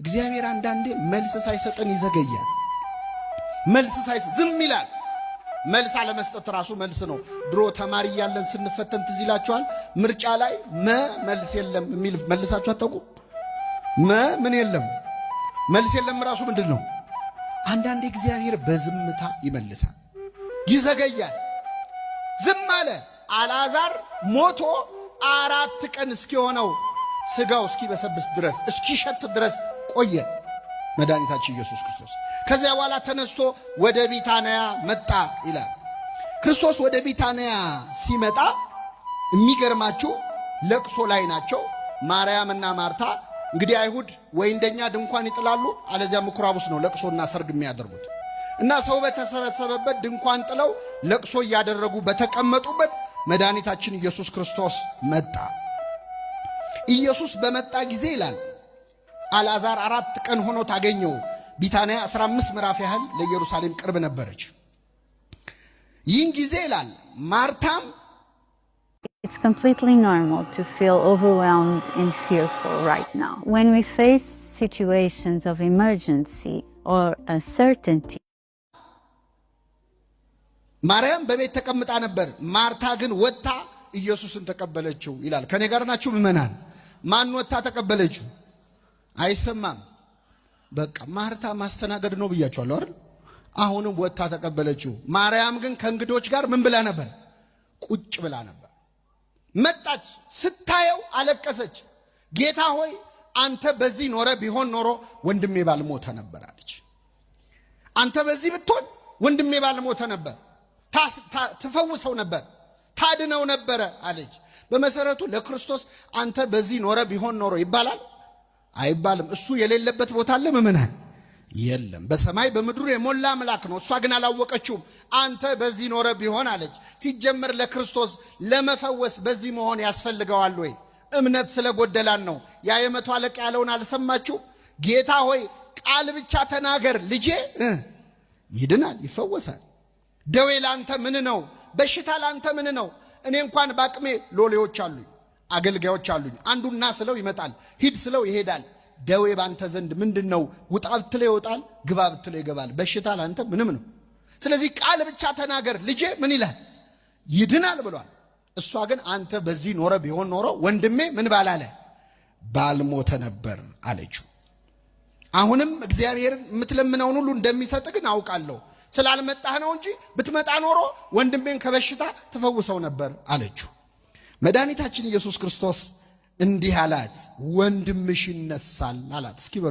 እግዚአብሔር አንዳንዴ መልስ ሳይሰጠን ይዘገያል። መልስ ሳይሰጥ ዝም ይላል። መልስ አለመስጠት ራሱ መልስ ነው። ድሮ ተማሪ ያለን ስንፈተን ትዝ ይላችኋል። ምርጫ ላይ መልስ የለም የሚል መልሳችሁ አታውቁ? ምን የለም መልስ የለም ራሱ ምንድነው? አንዳንዴ እግዚአብሔር በዝምታ ይመልሳል፣ ይዘገያል። ዝም አለ። አልዓዛር ሞቶ 4 ቀን እስኪሆነው ስጋው እስኪበሰብስ ድረስ እስኪሸት ድረስ ቆየ መድኃኒታችን ኢየሱስ ክርስቶስ። ከዚያ በኋላ ተነስቶ ወደ ቢታንያ መጣ ይላል። ክርስቶስ ወደ ቢታንያ ሲመጣ የሚገርማችሁ ለቅሶ ላይ ናቸው ማርያምና ማርታ። እንግዲህ አይሁድ ወይ እንደኛ ድንኳን ይጥላሉ፣ አለዚያ ምኩራብ ውስጥ ነው ለቅሶና ሰርግ የሚያደርጉት። እና ሰው በተሰበሰበበት ድንኳን ጥለው ለቅሶ እያደረጉ በተቀመጡበት መድኃኒታችን ኢየሱስ ክርስቶስ መጣ። ኢየሱስ በመጣ ጊዜ ይላል አልዓዛር 4 ቀን ሆኖ ታገኘው። ቢታንያ 15 ምዕራፍ ያህል ለኢየሩሳሌም ቅርብ ነበረች። ይህን ጊዜ ይላል ማርታም It's completely normal to feel overwhelmed and fearful right now. When we face situations of emergency or uncertainty. ማርያም በቤት ተቀምጣ ነበር፣ ማርታ ግን ወጣ ኢየሱስን ተቀበለችው ይላል። ከኔ ጋር ናችሁ ምእመናን? ማን ወጣ ተቀበለችው? አይሰማም። በቃ ማርታ ማስተናገድ ነው ብያችኋለሁ አይደል? አሁንም ወጣ ተቀበለችው። ማርያም ግን ከእንግዶች ጋር ምን ብላ ነበር? ቁጭ ብላ ነበር። መጣች፣ ስታየው አለቀሰች። ጌታ ሆይ አንተ በዚህ ኖረ ቢሆን ኖሮ ወንድሜ ባልሞተ ነበር አለች። አንተ በዚህ ብትሆን ወንድሜ ባልሞተ ነበር፣ ትፈውሰው ነበር፣ ታድነው ነበር አለች። በመሰረቱ ለክርስቶስ አንተ በዚህ ኖረ ቢሆን ኖሮ ይባላል አይባልም? እሱ የሌለበት ቦታ አለ ምእመናን? የለም። በሰማይ በምድሩ የሞላ አምላክ ነው። እሷ ግን አላወቀችውም። አንተ በዚህ ኖረ ቢሆን አለች። ሲጀመር ለክርስቶስ ለመፈወስ በዚህ መሆን ያስፈልገዋል ወይ? እምነት ስለጎደላን ነው። ያ የመቶ አለቃ ያለውን አልሰማችሁ? ጌታ ሆይ ቃል ብቻ ተናገር ልጄ ይድናል፣ ይፈወሳል። ደዌ ላንተ ምን ነው? በሽታ ላንተ ምን ነው? እኔ እንኳን ባቅሜ ሎሌዎች አሉኝ፣ አገልጋዮች አሉኝ። አንዱና ስለው ይመጣል፣ ሂድ ስለው ይሄዳል። ደዌ ባንተ ዘንድ ምንድነው? ውጣ ብትለው ይወጣል፣ ግባ ብትለው ይገባል። በሽታ ላንተ ምንም ነው። ስለዚህ ቃል ብቻ ተናገር ልጄ ምን ይላል? ይድናል ብሏል። እሷ ግን አንተ በዚህ ኖረ ቢሆን ኖሮ ወንድሜ ምን ባላለ ባልሞተ ነበር አለችው። አሁንም እግዚአብሔርን የምትለምነውን ሁሉ እንደሚሰጥ ግን አውቃለሁ፣ ስላልመጣህ ነው እንጂ ብትመጣ ኖሮ ወንድሜን ከበሽታ ትፈውሰው ነበር አለችው። መድኃኒታችን ኢየሱስ ክርስቶስ እንዲህ አላት፣ ወንድምሽ ይነሳል አላት። እስኪ በሉ